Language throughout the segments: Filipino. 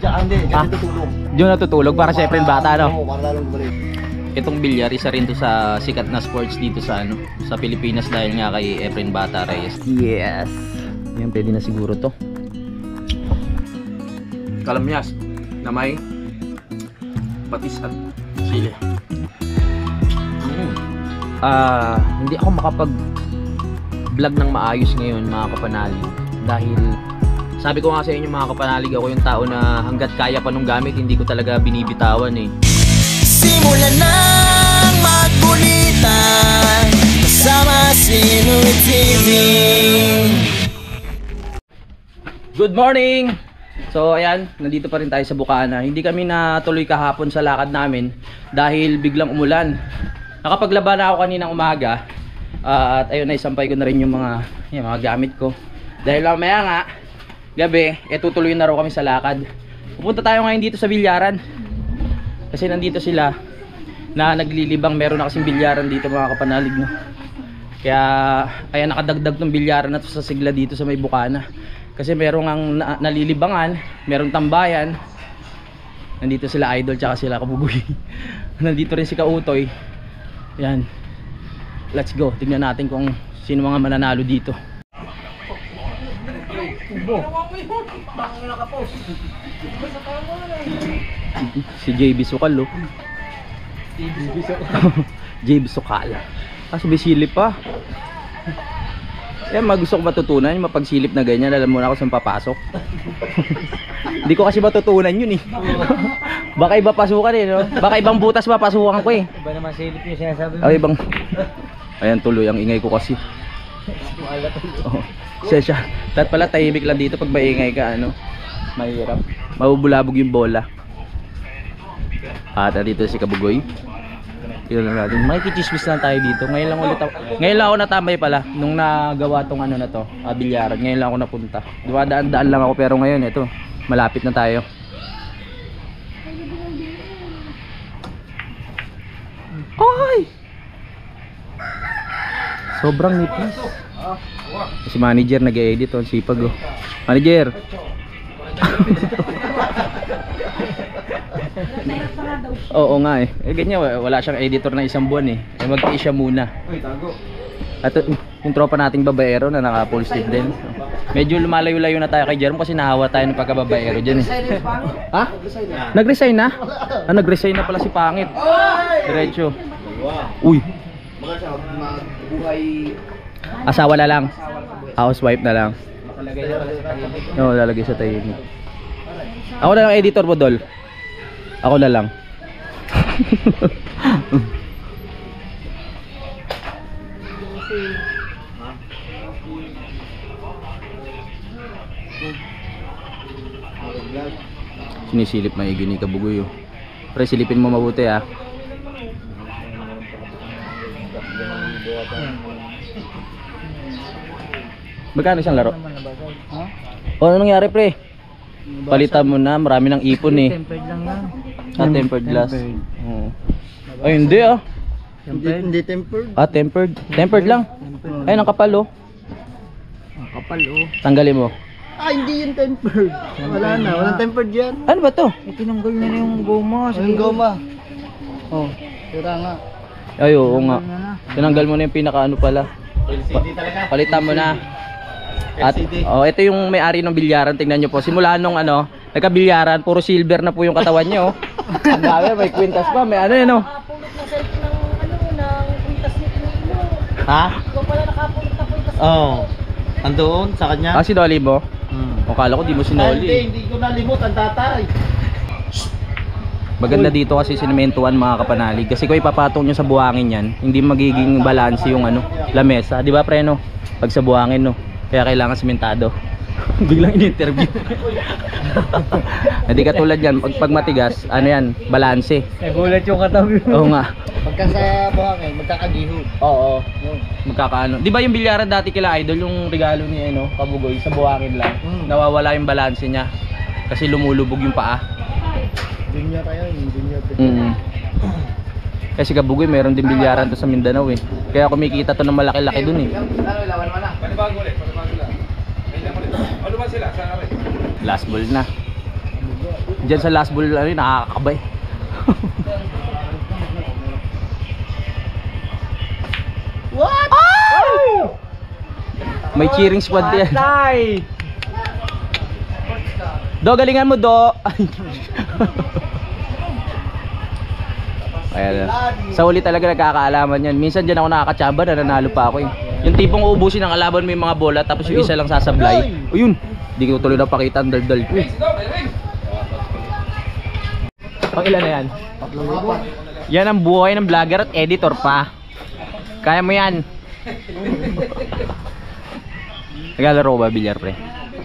Diyan natutulog. Diyan natutulog para sa Efren Bata, no? Oo, para lalong bumalik. Itong bilyar, isa rin to sa sikat na sports dito sa sa Pilipinas dahil nga kay Efren Bata Reyes. Yes. Yan, pwede na siguro to. Kalamyas na may patis at sili. Hindi ako makapag vlog ng maayos ngayon mga kapanalig dahil sabi ko nga sa inyo mga kapanalig, ako yung tao na hanggat kaya pa nung gamit hindi ko talaga binibitawan eh. Simulan nang magbulitan kasama si Nuit TV. Good morning! So ayan, nandito pa rin tayo sa Bukana. Hindi kami natuloy kahapon sa lakad namin dahil biglang umulan. Nakapaglaba na ako kaninang umaga at ayun, naisampay ko na rin yung mga gamit ko. Dahil mamaya nga, gabi, tutuloy na raw kami sa lakad. Pupunta tayo ngayon dito sa bilyaran. Kasi nandito sila na naglilibang. Meron na kasing bilyaran dito mga kapanalig, no? Kaya nakadagdag ng bilyaran na to sa sigla dito sa may Bukana. Kasi merong ang nalilibangan, merong tambayan. Nandito sila Idol tsaka sila Kabugoy. Nandito rin si Kautoy. Yan. Let's go. Tingnan natin kung sino mga mananalo dito. Si JB Sukal, oh. JB Sukal. Sumisilip pa. Yan, gusto ko matutunan yung mapagsilip na ganyan. Alam mo na ako saan papasok. Hindi ko kasi matutunan yun eh. Baka iba pasukan eh, no? Baka ibang butas mapasukan ko eh. Iba naman silip yung sinasabi mo. Ay, ibang... Ayan, tuloy ang ingay ko kasi. Oh, siya. Lahat pala tahimik lang dito pag maingay ka, ano. Mahirap. Mabubulabog yung bola. At dito si Kabugoy. Yun lang natin. Makikichismis lang tayo dito. Ngayon lang ako natambay pala nung nagawa tong ano na to, bilyaran. Ngayon lang ako napunta. Daan lang ako pero ngayon ito, malapit na tayo. Ay! Sobrang nipis. Si manager nag-edit on sipag, oh. Manager. Oo nga eh. Ganyan, wala siyang editor na isang buwan eh. Mag-i siya muna. At yung tropa nating babaero na naka full sleeve din. Medyo lumalayo-layo na tayo kay Jerome kasi nahawa tayo ng pagkababaero dyan eh. Ha? Nag-resign na? Nag-resign na pala si Pangit. Diretso. Uy. Asawa na lang. Housewife na lang. Oo, lalagay sa tayo. Ako na lang editor mo, Dol. Ako na lang. Sinisilip maigi ni Kabugoy, oh. Pre, silipin mo mabuti, ah. Magkano isang laro? O, ano nangyari, pre? Palitan mo na, marami ng ipon eh. Tempered lang yan. Tempered glass. Oo. Ay, hindi ah. Hindi tempered. Tempered. Tempered lang. Ay, ang kapal, oh. Ang kapal, oh. Tanggalin mo. Hindi yung tempered. Wala na, walang tempered yan. Ano ba to? Tinanggal niya na yung goma. Yung goma. Oh, tira nga. Ay, oo nga. Tinanggal mo na yung pinaka ano pala. Palitan mo na. At ito yung may-ari ng bilyaran, tingnan nyo po. Simula nung nagka-bilyaran, puro silver na po yung katawan nyo. Ang dami, may kwintas pa, may ano yun, oh. Ha? Oo. Andoon sa kanya? Sinoli mo? O kala ko di mo sinoli. Hindi ko nalimot ang tatay. Maganda dito kasi sinementuhan mga kapanalig. Kasi kung ipapatong nyo sa buhangin yan, hindi magiging balance yung lamesa. Di ba, preno? Pag sa buhangin, no? Kaya kailangan sementado. Biglang in-interview. Hindi katulad yan, pag matigas, yan, balanse. Nagulat yung katabi mo. Oo nga. Pagka sa buhangin, magkakagihod. Oo. Magkakaano. Di ba yung bilyaran dati kila Idol, yung regalo ni Kabugoy, sa buhangin lang, nawawala yung balanse niya. Kasi lumulubog yung paa. Junior tayo, junior. Kasi Kabugoy, meron din bilyaran to sa Mindanao eh. Kaya kumikita to ng malaki-laki dun eh. Last ball na. Diyan sa last ball, ano yun, nakakakabay. What? May cheering squad yan. Patay! Do, galingan mo, Do. Ayan. Sa huli talaga nagkakaalaman yan. Minsan dyan ako nakakatsaba na nanalo pa ako eh. Yung tipong uubusin ng kalaban mo yung mga bola tapos yung isa lang sasablay. O yun, di ko tuloy napakita ang daldal ko eh. Pang ilan na yan? Yan ang buhay ng vlogger at editor pa. Kaya mo yan. Naglalaro ba bilyar, pre?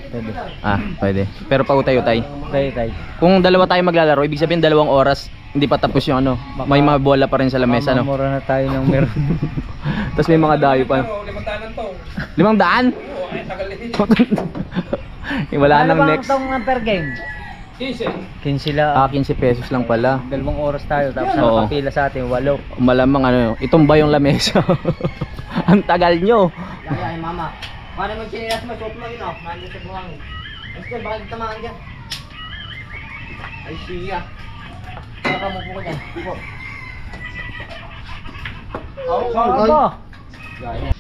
Pwede. Ah, pwede. Pero pautay-utay. Tay. Kung dalawa tayo maglalaro, ibig sabihin 2 oras, hindi pa tapos yung ano. May mga bola pa rin sa lamesa, no? Mamamura na tayo ng meron. Tapos may mga dayo pa. 500? Wala nang next. Ano bang per game? 15 lang. Ah, 15 pesos lang pala. 2 oras tayo tapos Oo. nakapila sa atin 8. Malamang ano, itumba yung lamesa. Ang tagal nyo. Ay mama. Para mag-chinelas mo, suot mo yun oh. Nandun sa buhangin. Ay, bakit tamaan dyan? Ay, siya. Baka mo po ko dyan.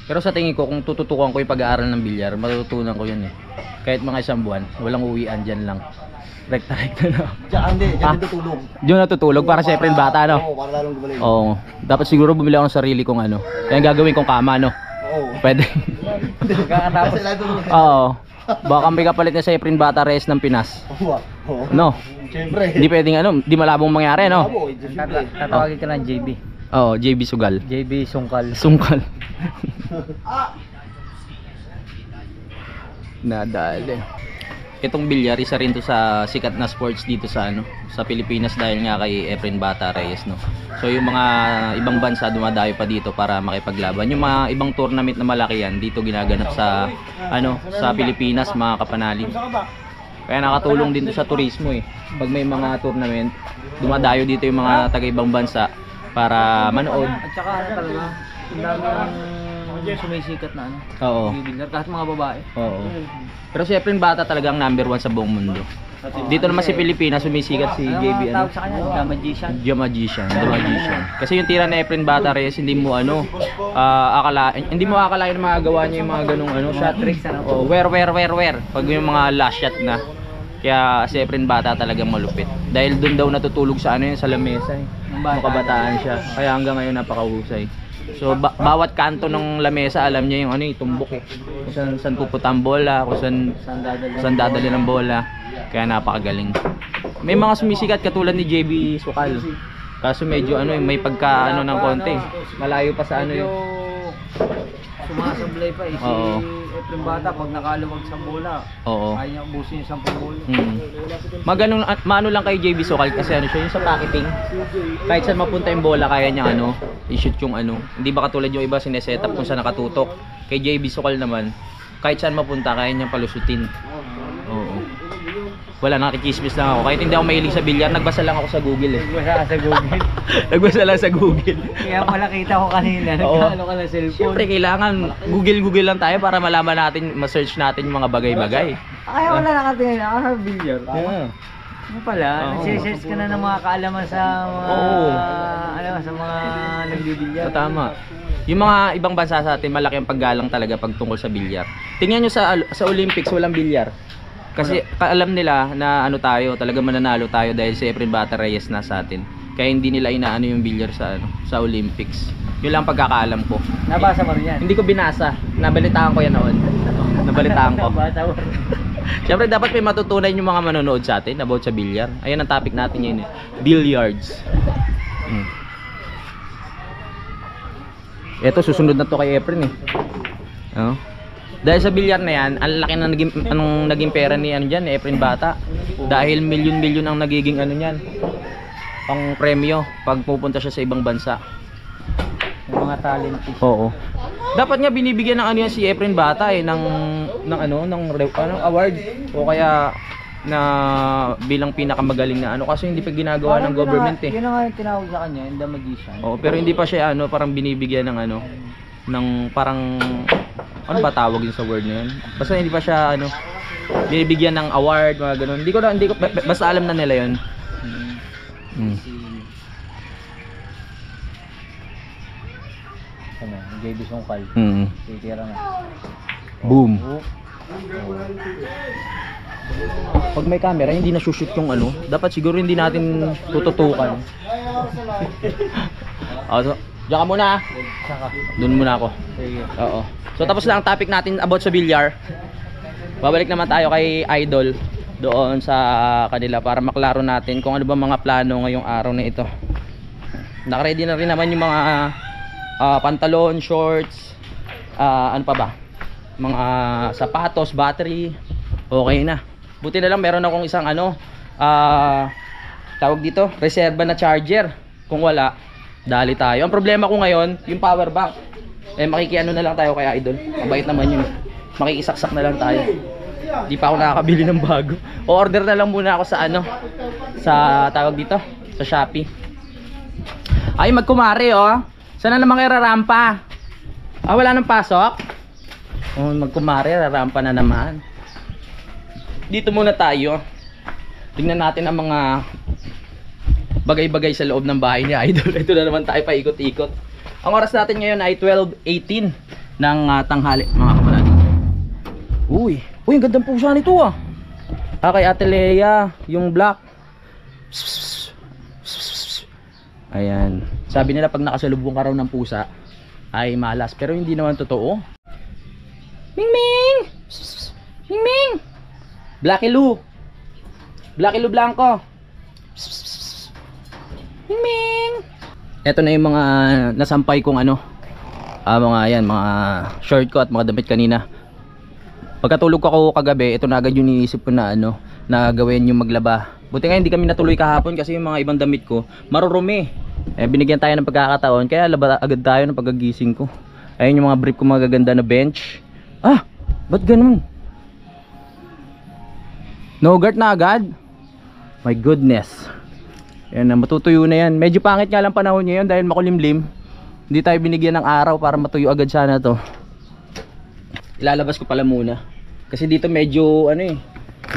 Pero sa tingin ko, kung tututukan ko yung pag-aaral ng bilyar, matututunan ko yun eh. Kahit mga 1 buwan, walang uwian dyan lang. Rekta-rekta na. Diyan tutulog. Diyan natutulog para syempre yung bata, no? Oo, para lalong gumaling. Oo. Dapat siguro bumili ako ng sarili kong ano. Kaya gagawin kong kama, no? Oo. Pwede. Kakatapos. Oo. Baka may kapalit na sa Efren Bata Reyes ng Pinas. Oo. No? Siyempre. Hindi pwedeng ano, di malabong mangyari, no? Tatawagin ka ng JB. Oo, JB Sugal. JB Sungkal. Sungkal. Nadali. Itong bilyar, isa rin to sa sikat na sports dito sa ano, sa Pilipinas dahil nga kay Efren Bata Reyes, no. So yung mga ibang bansa dumadayo pa dito para makipaglaban. Yung mga ibang tournament na malaki yan dito ginaganap sa ano, sa Pilipinas, mga kapanalig. Kaya nakatulong din to sa turismo eh. Pag may mga tournament, dumadayo dito yung mga taga-ibang bansa para manood. At saka ano talaga, ang dami sumisikat na ano. Oo. Bibilar, kahit mga babae. Oo. Pero si Efren Bata talagang #1 sa buong mundo. Dito naman si Pilipinas sumisikat si JB ano. Tawag sa kanya, The Magician. The Magician. Kasi yung tira na Efren Bata Reyes, hindi mo ano, hindi mo akalain na magagawa niya yung mga ganung ano, shot tricks ano. Oh, where. Pag yung mga last shot na. Kaya si Efren Bata talagang malupit. Dahil doon daw natutulog sa ano yun, sa lamesa eh. Nung kabataan siya. Kaya hanggang ngayon napakahusay. So bawat kanto ng lamesa alam niya yung ano, tumbok eh. Kung saan pupunta ang bola, kung saan dadali ng bola. Kaya napakagaling. May mga sumisikat katulad ni JB Sukal. Kaso medyo ano, may pagka ano ng konti. Malayo pa sa ano yung Sumasablay pa eh. Si Oo. Efren Bata, pag nakaluwag sa bola, Oo. kaya niya ubusin yung 10 bola. Maano lang kay JB Sokal kasi ano siya yung sa packeting. Kahit saan mapunta yung bola kaya niya ano, i-shoot yung ano. Hindi ba katulad yung iba sineset up kung saan nakatutok. Kay JB Sokal naman, kahit saan mapunta kaya niyang palusutin. Oo. Wala, nakikismis lang ako. Kahit hindi ako mahilig sa bilyar, nagbasa lang ako sa Google eh. Nagbasa ka sa Google. Nagbasa lang sa Google. Kaya pala kita ko kanina, Oo. nagkano ka ng cellphone. Siyempre kailangan Google lang tayo para malaman natin, ma-search natin yung mga bagay-bagay. Kaya wala nakatingin ako sa bilyar. Yeah. Ano pala, Oo. nagsisearch ka na ng mga kaalaman sa mga, Oo. ano, sa mga nagbibilyar. So, tama. Yung mga ibang bansa sa atin, malaki ang paggalang talaga pag tungkol sa bilyar. Tingnan nyo sa Olympics, walang bilyar. Kasi alam nila na ano tayo, talaga mananalo tayo dahil si Efren Bata Reyes na sa atin. Kaya hindi nila inaano yung bilyar sa ano, sa Olympics. Yun lang pagkakaalam ko. Nabasa mo rin yan? Hindi ko binasa. Nabalitaan ko yan noon. Nabalitaan ko. Nabasa mo. Siyempre dapat may matutunan yung mga manonood sa atin about sa bilyar. Ayan ang topic natin yun eh. Billiards. Ito susunod na to kay Efren eh. Oh. Dahil sa bilyar na yan, ang laki na naging pera ni ano diyan, Efren Bata. Dahil milyon-milyon ang nagiging ano niyan. Pang premyo pag pupunta siya sa ibang bansa. Yung mga talent. Oo. Dapat nga binibigyan ng ano yan si Efren Bata eh ng award o kaya na bilang pinakamagaling na ano kasi hindi pa ginagawa ng government eh. Yun na nga yung tinawag sa kanya, yung The Magician. Oo, pero hindi pa siya ano, parang binibigyan ng ano ng parang ano ba tawag yun sa word na yun? Basta hindi pa siya ano binibigyan ng award, mga ganun. Hindi ko basta alam na nila 'yon. Mm. Ano, JB Songkal. Mm. Titira na. Boom. Pag may camera, hindi na shoot yung ano. Dapat siguro hindi natin tututukan. So, diyan ka muna. Saka. Doon muna ako. Sige. Oo. So tapos na ang topic natin about sa bilyar. Babalik naman tayo kay Idol doon sa kanila para maklaro natin kung ano ba mga plano ngayong araw na ito. Naka-ready na rin naman yung mga pantalon, shorts, ano pa ba? Mga sapatos, battery. Okay na. Buti na lang meron akong isang ano, tawag dito, reserba na charger. Kung wala, dali tayo. Ang problema ko ngayon, yung power bank. Makikiano na lang tayo kay Idol. Mabait naman yun. Makikisaksak na lang tayo. Di pa ako nakakabili ng bago. O order na lang muna ako sa ano, sa tawag dito, sa Shopee. Ay, magkumari oh. Sana naman kayo rarampa. Wala nang pasok? Oh, magkumari, rarampa na naman. Dito muna tayo. Tingnan natin ang mga bagay-bagay sa loob ng bahay ni Idol. Ito na naman tayo paikot-ikot. Ang oras natin ngayon ay 12:18 ng tanghali, mga kapatid. Uy, ang gandang pusa nito ah. Kay Ate Lea, yung black. Ayan. Sabi nila pag nakasalubong ka raw ng pusa ay malas, pero hindi naman totoo. Ming Ming! Ming Ming! Blacky Lou. Blacky Lou Blanco. Ming Ming! Ito na yung mga nasampay kong ano, mga short ko at mga damit kanina. Pagkatulog ko ako kagabi, ito na agad yung iniisip ko na ano, na gawin yung maglaba. Buti nga hindi kami natuloy kahapon kasi yung mga ibang damit ko marurumi. Binigyan tayo ng pagkakataon kaya laba agad tayo ng pagkagising ko. Ayun yung mga brief ko, magaganda na bench. Ba't ganun? No guard na agad? My goodness. Yan na, matutuyo na yan. Medyo pangit nga lang panahon ngayon dahil makulimlim. Hindi tayo binigyan ng araw para matuyo agad sana to. Ilalabas ko pala muna. Kasi dito medyo ano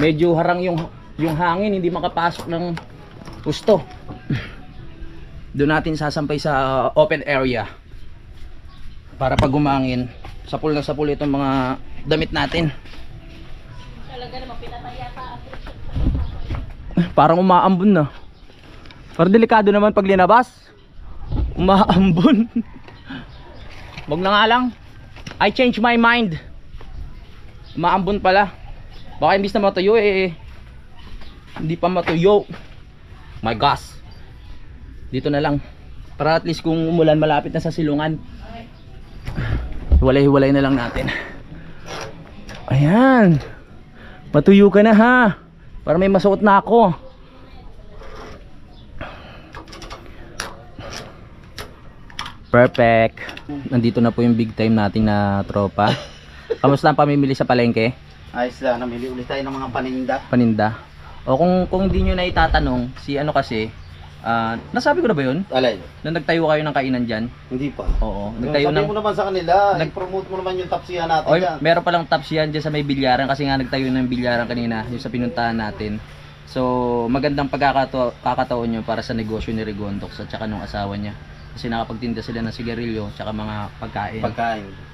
medyo harang yung hangin, hindi makapasok ng gusto. Doon natin sasampay sa open area. Para pag umangin, sapul na sapul itong mga damit natin. Talaga naman pinatayata. Parang umaambon na. Parang delikado naman pag linabas. Umaambon. Wag na nga lang. I change my mind. Umaambon pala. Baka imbis na matuyo hindi pa matuyo. My gosh. Dito na lang. Para at least kung umulan malapit na sa silungan. Hiwalay-hiwalay na lang natin. Ayan. Matuyo ka na ha. Para may masuot na ako. Perfect. Nandito na po yung big time natin na tropa. Kamusta ang pamimili sa palengke? Ayos lang, namili ulit tayo ng mga paninda. Paninda. O kung hindi nyo na itatanong, si ano kasi, nasabi ko na ba yun? Alay, Na nagtayo kayo ng kainan dyan? hindi pa. Oo. Nagtayo Sabi ng... mo naman sa kanila, i-promote mo naman yung tapsihan natin Oy, dyan. meron palang tapsihan dyan sa may bilyaran kasi nga nagtayo ng bilyaran kanina yung sa pinuntahan natin. So magandang pagkakataon nyo para sa negosyo ni Rigondox at saka nung asawa niya. Kasi nakapagtinda sila ng sigarilyo tsaka mga pagkain.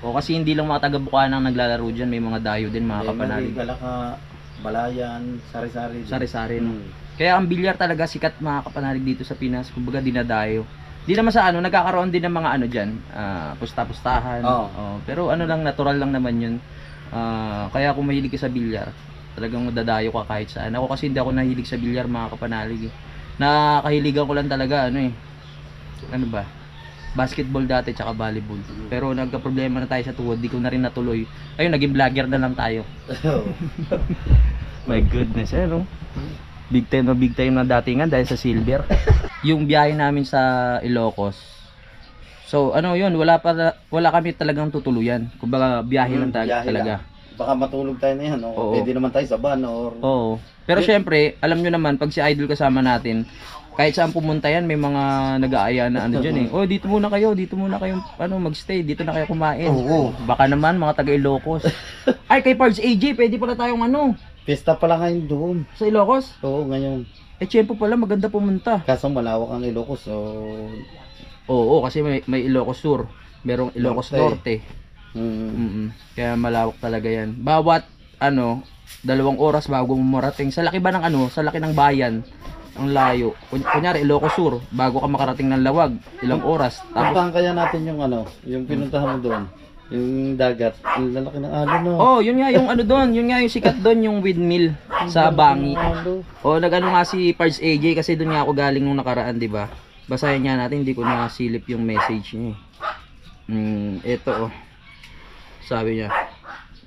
O kasi hindi lang mga taga-Bukana ang naglalaro dyan, may mga dayo din, mga kapanalig. Galaka, Balayan, Sari-Sari. Sari-sari no. Kaya ang bilyar talaga sikat, mga kapanalig, dito sa Pinas. Kumbaga dinadayo. Di naman sa ano, nagkakaroon din ng mga ano dyan, pusta-pustahan. Pero ano lang, natural lang naman yun. Kaya kung mahilig ka sa bilyar, talagang dadayo ka kahit saan. Ako kasi hindi ako nahilig sa bilyar, mga kapanalig. Nakahiligan ko lang talaga ano ba, basketball dati tsaka volleyball. Pero nagka-problema na tayo sa tuhod, di ko na rin natuloy. Ayun, naging vlogger na lang tayo. My goodness, big time na datingan dahil sa silver. Yung biyahe namin sa Ilocos, so yun, wala kami talagang tutuluyan. Kumbaga biyahe lang talaga. Baka matulog tayo na yan, pwede naman tayo sa van Oo. Pero syempre, alam nyo naman, pag si Idol kasama natin, kahit saan pumunta yan, may mga nag-aaya na dyan dito muna kayo magstay, dito na kayo kumain. Baka naman mga taga Ilocos. Ay, kay Pards AJ, pwede pala tayong Pista pala ngayon doon. Sa Ilocos? Oo, ngayon. Eh, tiyempo pala, maganda pumunta. Kaso malawak ang Ilocos, so... Oo, kasi may Ilocos Sur. Merong Ilocos Norte. Kaya malawak talaga yan. Bawat, 2 oras bago mo marating. Sa laki ba ng sa laki ng bayan, ang layo. Kunyari, Ilocos Sur, bago ka makarating ng Lawag, ilang oras. Tapos, Puntahan kaya natin yung yung pinuntahan mo doon. Yung dagat. Ang lalaki ng alon, no? oh, yun nga yung doon, yun nga yung sikat doon, yung windmill sa Bangi. Oh, nag-ano nga si Pards AJ kasi doon nga ako galing nung nakaraan, 'di ba? Basahin nga natin, hindi ko nasilip yung message niya. Ito Sabi niya,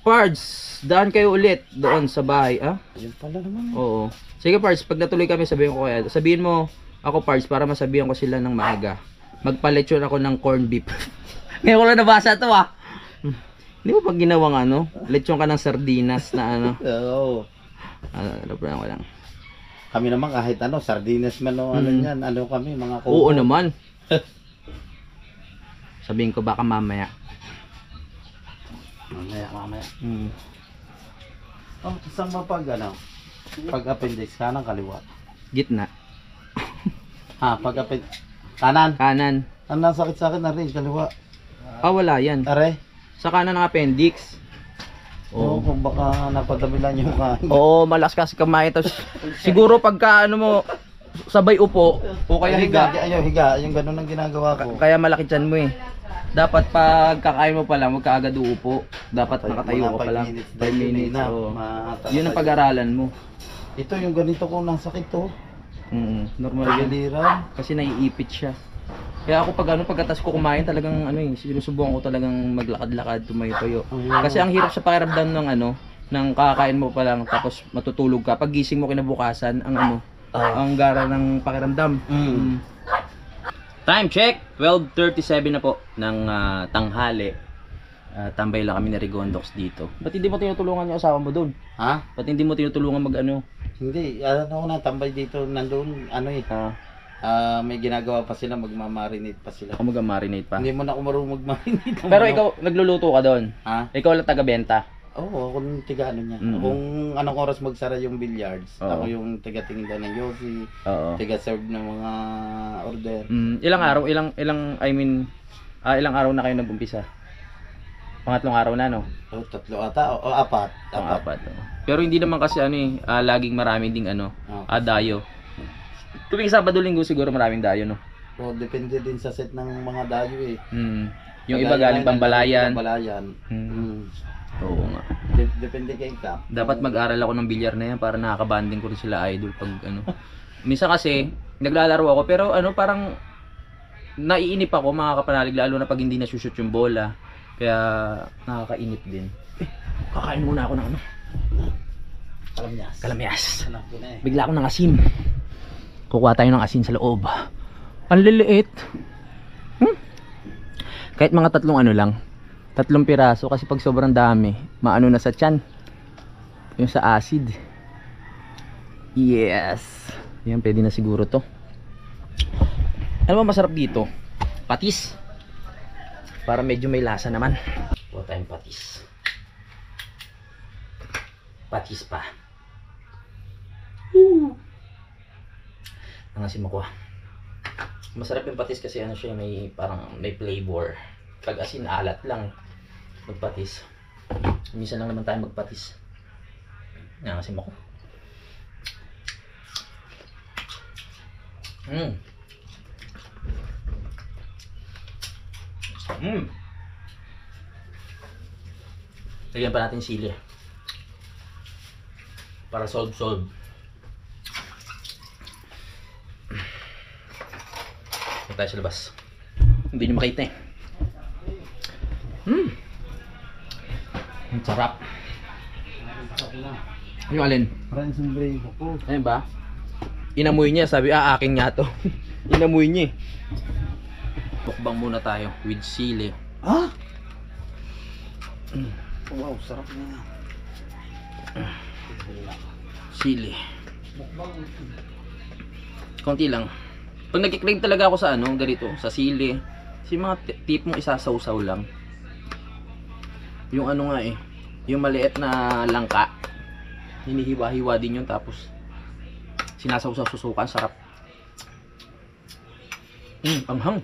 Pards, daan kayo ulit doon sa bahay, ah? Yun pala naman. Oo. Sige Pards, pag natuloy kami, sabihin mo ako Pards para masabihan ko sila ng maaga. Magpalechon ako ng corn beef. Ngayon ko lang nabasa to, ah. Hindi mo pag ginawang lechon ka ng sardinas na Oo. Ano lang. Kami naman kahit sardinas man o yan. Kami, mga kuko. Oo naman. Sabihin ko baka mamaya. Mamaya. Oh, isang mapag pag appendix, kanan kaliwa. Gitna. Pag appendix, kanan. Kanan. Ang nasakit sa akin na rin, kaliwa. Wala yan. Are? Sa kanan ng appendix. Oo, kung baka napadamilan yung kain. Oo, malakas kasi kamay. Tapos, siguro pagka mo, sabay upo, o kaya higa. Higa. Yung ganun ang ginagawa ko. Kaya malaki tiyan mo eh. Dapat pag kakain mo pa lang, huwag ka agad uupo. Dapat nakatayo ka pa lang. 5 minutes. Yun ang pag-aralan mo. Ito yung ganito ko nasakit to. Normal yun. Pagaliran. Kasi naiipit siya. Kaya ako pagkatas ko kumain talagang sinusubukan ko talagang maglakad-lakad, tumayo-tayo. Kasi ang hirap sa pakiramdam ng kakain mo pa lang tapos matutulog ka. Pag gising mo kinabukasan, ang gara ng pakiramdam. Time check, 12:37 na po ng tanghali. Tambay lang kami ni Rigondox dito. Ba't hindi mo tinutulungan yung asawa mo doon? Ha? Ba't hindi mo tinutulungan Hindi, tambay dito, nandun, may ginagawa pa sila, magmamarinate pa sila. Ako mag-marinate pa. Hindi mo na ako marunong magmarinate. Pero ikaw, nagluluto ka doon? Ha? Ikaw lang taga-benta? Oo, ako yung tiga niya. Kung anong oras magsara yung billiards, ako yung tiga-tingda ng yosi, tiga-serve ng mga order. Ilang araw, ilang araw na kayo nag-umpisa? Pangatlong araw na, no? 3 ata, o 4. Apat. Pero hindi naman kasi laging marami ding dayo. Tuwing Sabado Linggo siguro maraming dayo, no? So, depende din sa set ng mga dayo eh. Yung iba galing Pambalayan. Oo nga. Depende kay Cap. Dapat mag-aral ako ng bilyar na yan para nakaka-banding ko rin sila idol pag Minsan kasi naglalaro ako pero parang naiinip ako mga kapanalig lalo na pag hindi na-shoot yung bola. Kaya nakakainip din. Kakain muna ako ng Kalamyas. Bigla ako ng asin. Kukuha tayo ng asin sa loob. Ang liliit. Kahit mga 3 lang. 3 piraso kasi pag sobrang dami, maano na sa tiyan. Yung sa acid. Yes. Yan, pwede na siguro to. Ano ba masarap dito? Patis. Para medyo may lasa naman. Kuha tayong patis. Patis pa. Ang asin mo ko. Masarap yung patis kasi siya may parang may flavor. Pag asin alat lang magpatis. Minsan lang naman tayo magpatis. Ang asin mo ko. Lagyan pa natin sili. Para solve. Tayo sa labas. Hindi nyo makita eh. Ang sarap. Yung alin? Parang sombrero ko. Ayun ba? Inamoy niya, sabi akin nga to. Inamoy niya eh. Mukbang muna tayo with sili. Wow, sarap na. Sili. Konti lang. Pag nag-crave talaga ako sa ganito, sa sili, si mga tipong isasawsaw lang. Yung nga yung maliit na langka. hinihiwa-hiwa din yun, tapos sinasawsaw-susukan, sarap. Anghang.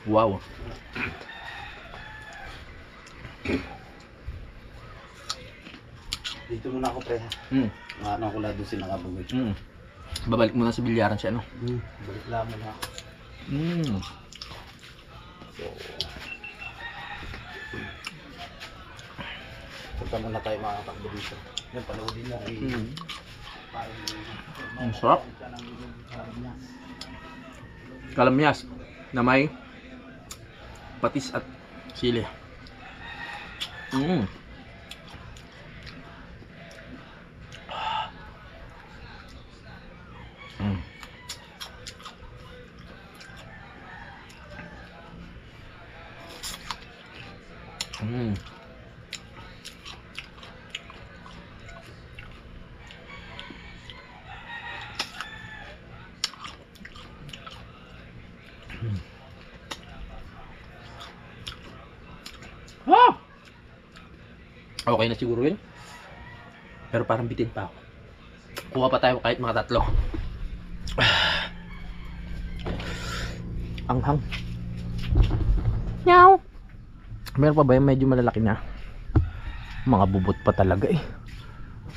Wow. Dito muna ako, pre. Ano ako lang doon sinakabugoy. Babalik muna sa bilyaran siya, no? Balik lang muna ako. Punta muna tayo makakakbo dito. Yan, panoodin na. Ang sarap. Kalamyas na may patis at sili. Okay na siguro yun. Pero parang bitin pa ako. Kuha pa tayo kahit mga 3. Anghang. Meow. Meron pa ba yung medyo malalaki na? Mga bubot pa talaga eh.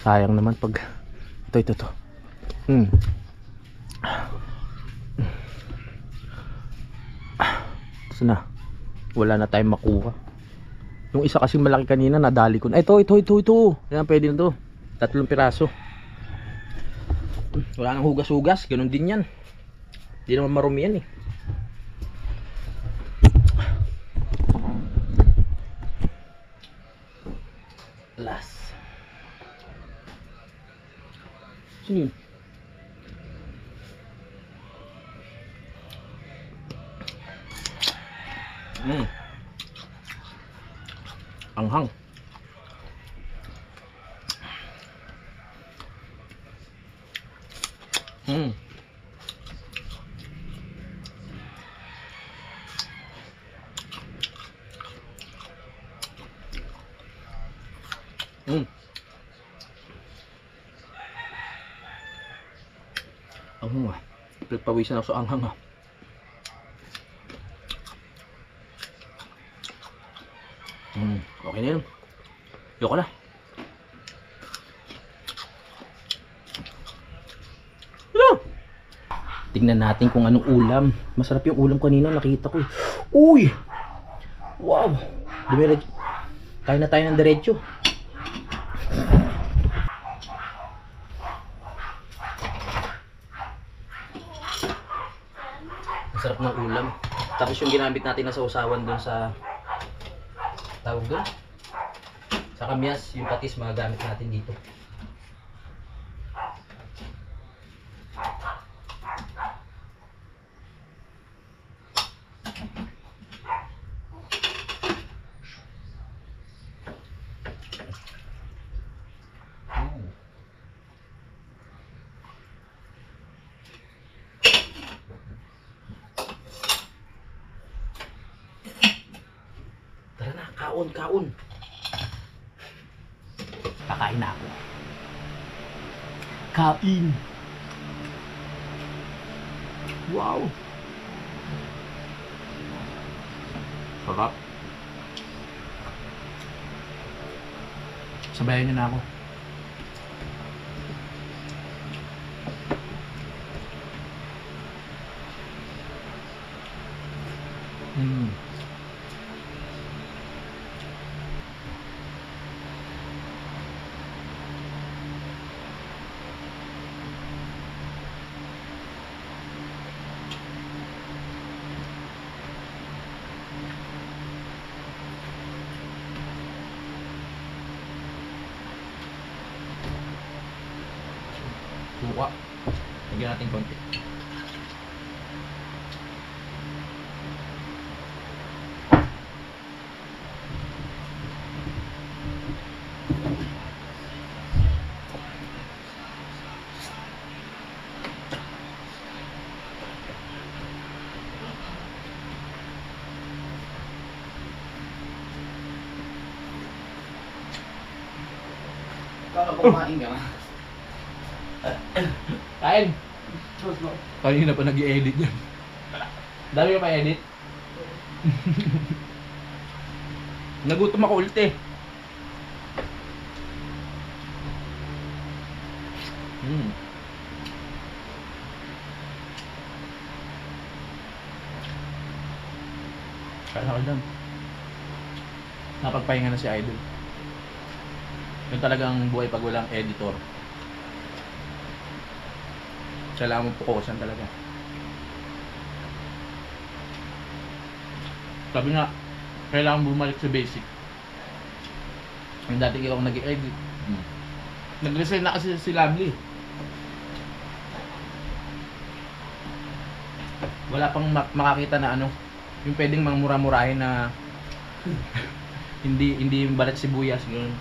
Sayang naman pag ito. Tapos na. Wala na tayong makuha. Yung isa kasi malaki kanina, nadali ko na. Ito. Yan, pwede na to. 3 piraso. Wala nang hugas-hugas. Ganun din yan. Hindi naman marumi yan eh. Last. Sino yun? Anghang. Anghang ah. Pagpawisan ako sa anghang ah. Okay na yun. Yoko na. Tingnan natin kung anong ulam. Masarap yung ulam kanina, nakita ko eh. Uy! Wow! Dumiretso. Kain na tayo ng diretso. Masarap ng ulam. Tapos yung ginamit natin na sausawan dun sa tawag doon sa kamyas, yung patis magagamit natin dito. Kaon. Kakain na ako. Kain. Wow. Sarap. Sabayan niyo na ako. Suka. Lagyan natin konti. Kala ko kumain ka. Kain. Kanina pa nag-i-edit yan. Dami ka pa edit? Nagutom ako ulit eh. Kaya ako dyan. Napagpahinga na si Idol. Yun talagang buhay pag walang editor. Kailangan mo pukusan talaga. Sabi nga, kailangan bumalik sa basic. Yung dati ako nag-edit. Nag-resign na kasi si Lovely. Wala pang makakita na ano, yung pwedeng mangmura-murahin na hindi yung balat sibuyas, gano'n.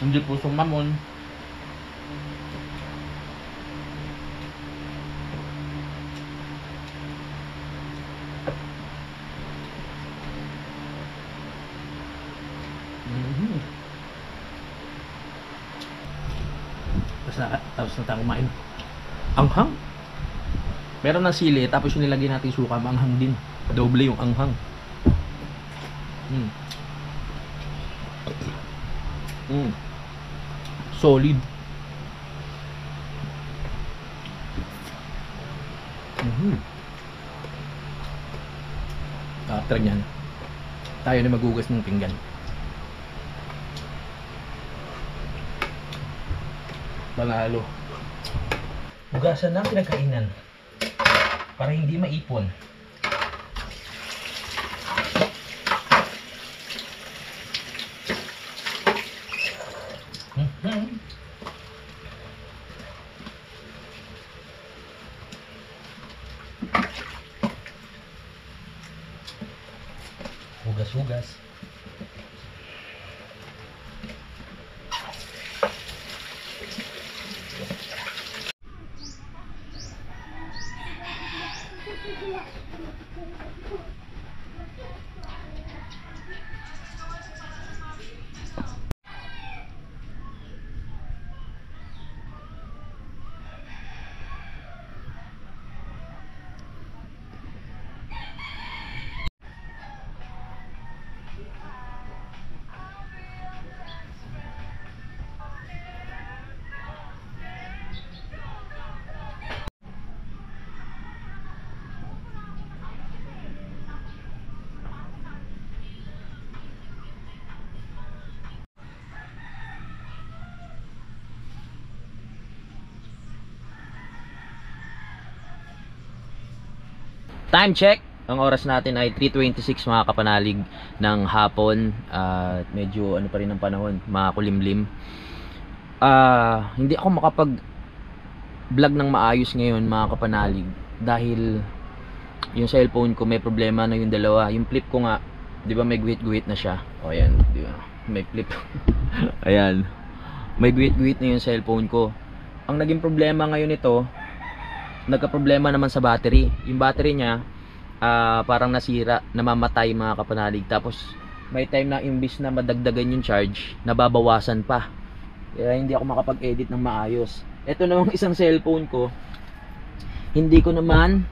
Hindi pusong mamon. Tapos na tayo kumain. Anghang. Meron ng sili, tapos yung nilagay natin suka, maanghang din. Doble yung anghang. Solid. After nyan, tayo na magugas ng pinggan. Panalo. Hugasan ng pinagkainan para hindi maipon. Hugas-hugas. Time check. Ang oras natin ay 3:26 mga kapanalig ng hapon. Medyo ano pa rin ang panahon, makulimlim. Hindi ako makapag-vlog ng maayos ngayon mga kapanalig dahil yung cellphone ko may problema na yung dalawa. Yung flip ko nga, 'di ba may guhit-guhit na siya. O ayan, 'di ba? May flip. Ayan. May guhit-guhit na yung cellphone ko. Ang naging problema ngayon ito, nagka-problema naman sa battery. Yung battery niya parang nasira, namamatay mga kapanalig. Tapos may time na imbis na madagdagan yung charge, nababawasan pa. Kaya hindi ako makapag-edit ng maayos. Ito namang isang cellphone ko, hindi ko naman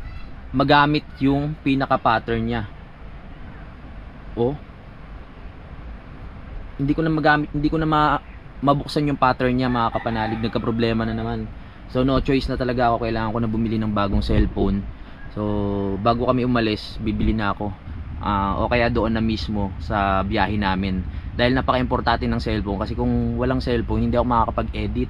magamit yung pinaka-pattern niya. Oh. Hindi ko na magamit, hindi ko na mabuksan yung pattern niya mga kapanalig. Nagka-problema na naman. So no choice na talaga ako, kailangan ko na bumili ng bagong cellphone. So bago kami umalis, bibili na ako. O kaya doon na mismo sa biyahe namin. Dahil napaka-importante ng cellphone, kasi kung walang cellphone, hindi ako makakapag-edit.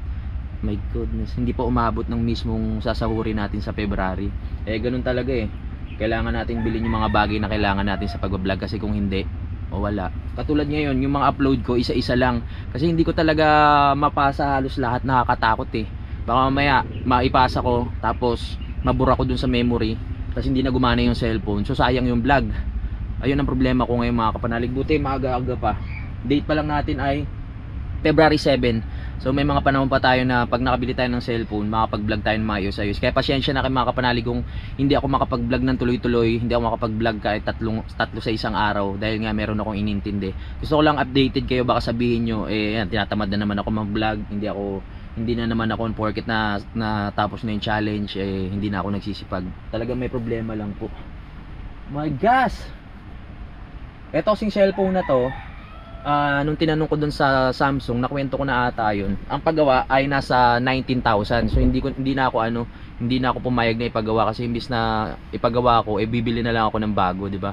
My goodness, hindi pa umabot ng mismong sasahurin natin sa February. Ganun talaga eh. Kailangan natin bilhin yung mga bagay na kailangan natin sa pag-vlog, kasi kung hindi, o wala. Katulad ngayon, yung mga upload ko, isa-isa lang. Kasi hindi ko talaga mapasa halos lahat, nakakatakot eh. Baka mamaya maipasa ko tapos mabura ko dun sa memory, tapos hindi na gumana yung cellphone, so sayang yung vlog. Ayun ang problema ko ngayon mga kapanalig. Buti maaga-aga pa, date pa lang natin ay February 7. So may mga panahon pa tayo na pag nakabili tayo ng cellphone, makapag-vlog tayo ng maayos-ayos. Kaya pasyensya na kayo mga kapanalig kung hindi ako makapag-vlog ng tuloy-tuloy, hindi ako makapag-vlog kahit tatlo sa isang araw dahil nga meron akong inintindi. Gusto ko lang updated kayo, baka sabihin nyo, yan, tinatamad na naman ako mag-vlog, hindi na naman ako porket na tapos na yung challenge, hindi na ako nagsisipag. Talagang may problema lang po. My gosh! Eto kasing cellphone na to, nung tinanong ko dun sa Samsung, nakwento ko na ata yun. Ang paggawa ay nasa 19,000. So hindi na ako pumayag na ipagawa kasi imbis na ipagawa ko, bibili na lang ako ng bago, di ba?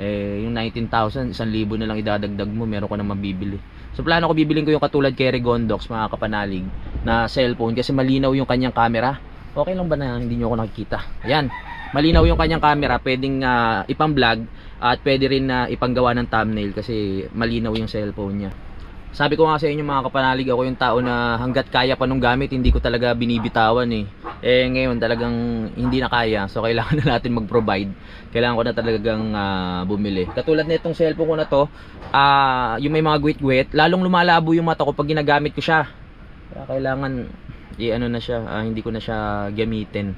Yung 19,000, 1,000 na lang idadagdag mo, meron ko na mabibili. So plano ko bibilin ko yung katulad kay Regondox, mga kapanalig, na cellphone kasi malinaw yung kanyang camera. Okay lang ba na hindi nyo ako nakikita? Ayan, malinaw yung kanyang camera, pwedeng ipang-vlog at pwede rin na ipanggawa ng thumbnail kasi malinaw yung cellphone niya. Sabi ko nga sa inyo mga kapanalig, ako yung tao na hanggat kaya pa nung gamit, hindi ko talaga binibitawan ngayon talagang hindi na kaya, so kailangan na natin mag-provide. Kailangan ko na talagang bumili. Katulad na itong cellphone ko na to, yung may mga gwit-gwit, lalong lumalabo yung mata ko pag ginagamit ko siya. Kaya kailangan hindi ko na siya gamitin.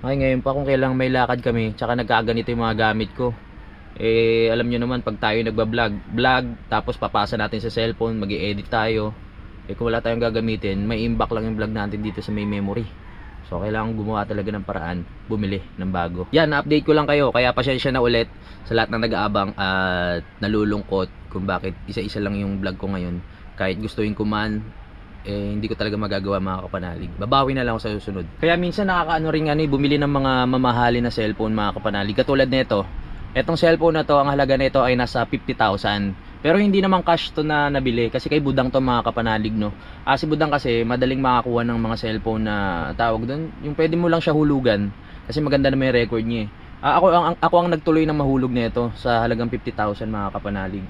Okay, ngayon pa kung kailangan may lakad kami, tsaka nagkaganito yung mga gamit ko. Alam nyo naman, pag tayo nagbablog, tapos papasa natin sa cellphone, mag-i-edit tayo. Kung wala tayong gagamitin, may imbak lang yung vlog natin dito sa may memory. So kailangan gumawa talaga ng paraan, bumili ng bago. Yan, na-update ko lang kayo, kaya pasyensya na ulit sa lahat ng nag-aabang at nalulungkot kung bakit isa-isa lang yung vlog ko ngayon. Kahit gustuin ko man, hindi ko talaga magagawa mga kapanalig. Babawi na lang ako sa susunod. Kaya minsan nakakaano rin bumili ng mga mamahalin na cellphone mga kapanalig. Katulad nito, etong cellphone na to, ang halaga nito ay nasa 50,000. Pero hindi naman cash to na nabili kasi kay Budang to mga kapanalig, no. Si Budang kasi madaling makakuha ng mga cellphone na tawag doon, yung pwede mo lang siya hulugan kasi maganda na may record niya. Ako ang nagtuloy ng mahulog nito sa halagang 50,000 mga kapanalig.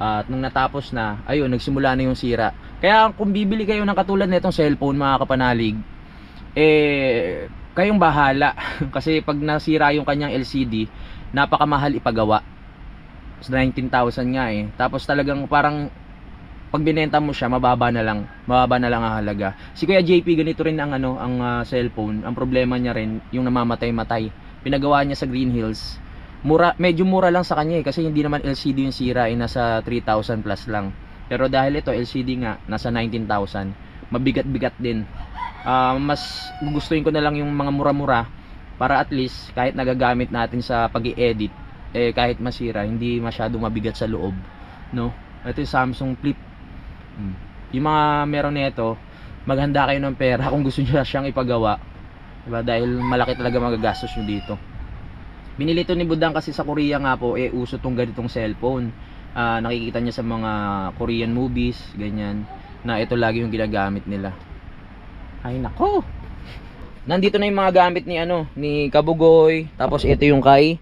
At nung natapos na, ayun, nagsimula na yung sira. Kaya kung bibili kayo ng katulad nitong cellphone mga kapanalig, kayong bahala kasi pag nasira yung kanyang LCD, napakamahal ipagawa. 19,000 nga Tapos talagang parang pag binenta mo siya, mababa na lang ang halaga. Si Kuya JP ganito rin ang cellphone. Ang problema niya rin yung namamatay-matay. Pinagawa niya sa Green Hills. Medyo mura lang sa kanya kasi hindi naman LCD yung sira, nasa 3,000 plus lang. Pero dahil ito LCD nga, nasa 19,000. Mabigat-bigat din. Mas gugustuhin ko na lang yung mga mura-mura para at least kahit nagagamit natin sa pag-i-edit, kahit masira, hindi masyadong mabigat sa loob, no? Ito yung Samsung Flip. Yung mga meron nito, maghanda kayo ng pera kung gusto niyo siyang ipagawa, diba? Dahil malaki talaga magagastos nyo dito. Binili ito ni Budang kasi sa Korea nga po, uso tong ganitong cellphone. Nakikita niya sa mga Korean movies, ganyan, na ito lagi yung ginagamit nila. Ay nako, nandito na yung mga gamit ni Kabugoy. Tapos ito yung kay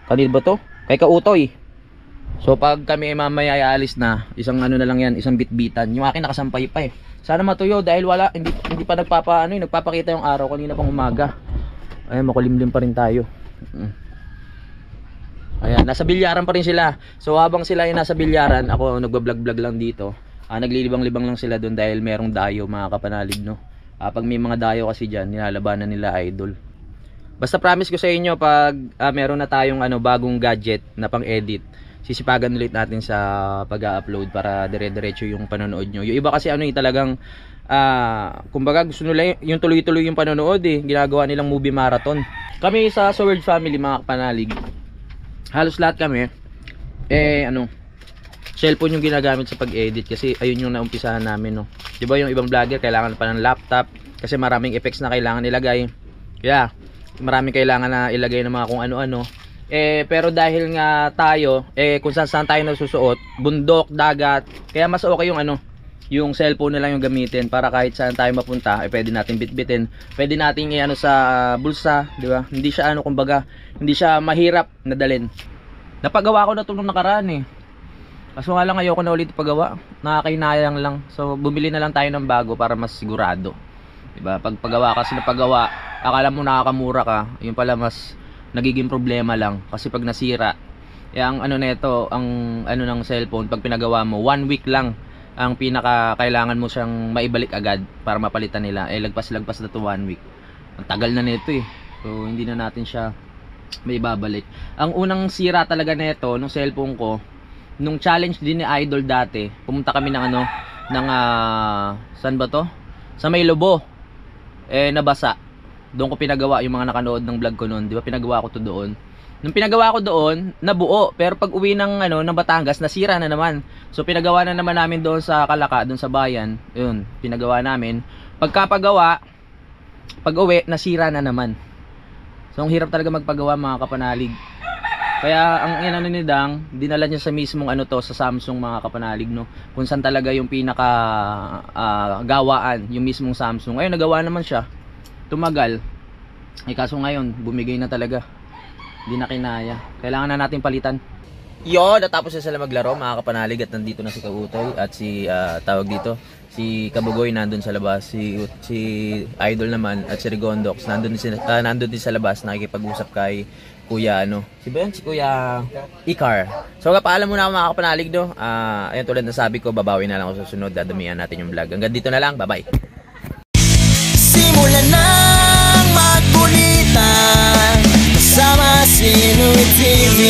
kanil ba to? Kay Kautoy. So pag kami mamaya aalis na, isang na lang yan, isang bitbitan. Yung akin nakasampay pa Sana matuyo dahil hindi pa nagpapakita yung araw kanina pang umaga. Ayan, makulimlim pa rin tayo. Ayan, nasa bilyaran pa rin sila. So habang sila ay nasa bilyaran, ako nagbablog-vlog lang dito. Naglilibang-libang lang sila doon dahil merong dayo mga kapanalig, no. Pag may mga dayo kasi dyan, nilalabanan nila idol. Basta promise ko sa inyo, pag meron na tayong bagong gadget na pang-edit, sisipagan ulit natin sa pag-upload para dire-diretso yung panonood nyo. Yung iba kasi talagang kumbaga gusto nila yung tuloy-tuloy yung panonood ginagawa nilang movie marathon. Kami sa Sword Family mga kapanalig, halos lahat kami cellphone yung ginagamit sa pag-edit kasi ayun yung naumpisahan namin, no. Diba yung ibang vlogger kailangan pa ng laptop kasi maraming effects na kailangan ilagay. Kaya maraming kailangan na ilagay ng mga kung ano-ano. Pero dahil nga tayo kung saan tayo nasusuot, bundok, dagat, kaya mas okay yung cellphone na lang yung gamitin para kahit saan tayo mapunta, pwede natin bitbitin, pwede natin sa bulsa, di ba? Hindi siya kumbaga, hindi siya mahirap na dalhin. Napagawa ko na ito nung nakaraan Kaso nga lang ayoko na ulit ipagawa, nakakainayang lang. So bumili na lang tayo ng bago para mas sigurado, di ba? Pag pagawa kasi napagawa, akala mo nakakamura ka, yun pala mas nagiging problema lang kasi pag nasira, ang ano nito, ang ano ng cellphone, pag pinagawa mo 1 week lang ang pinaka kailangan mo siyang maibalik agad para mapalitan nila. Lagpas na to 1 week. Ang tagal na nito so hindi na natin siya maibabalik. Ang unang sira talaga nito nung cellphone ko, nung challenge din ni Idol dati, pumunta kami ng saan ba to? Sa May Lobo. Nabasa. Doon ko pinagawa yung mga nakanood ng vlog ko noon. Di ba pinagawa ko to doon? Nung pinagawa ko doon, nabuo. Pero pag uwi ng Batangas, nasira na naman. So pinagawa na naman namin doon sa Kalaka, doon sa bayan. Yun, pinagawa namin. Pagkapagawa, pag uwi, nasira na naman. So ang hirap talaga magpagawa, mga kapanalig. Kaya ang inano ni Dang, dinala niya sa mismong sa Samsung, mga kapanalig, no. Kung saan talaga yung pinaka gawaan, yung mismong Samsung. Ayun, nagawa naman siya. Tumagal. Kaso ngayon, bumigay na talaga. Hindi na kinaya. Kailangan na natin palitan. Yo, natapos na sila maglaro, mga kapanalig, at nandito na si Kautoy at si tawag dito, si Kabugoy nandun sa labas, si Idol naman at si Rigondox nandun din sa labas, nakikipag-usap kay Kuya si Kuya Icar. So paalam muna ako, mga kapanalig, no. Ayun, tulad na sabi ko, babawi na lang ako sa sunod, dadamihan natin yung vlog. Hanggang dito na lang, bye-bye. Simulan nang magkulitan kasama si Inoy TV.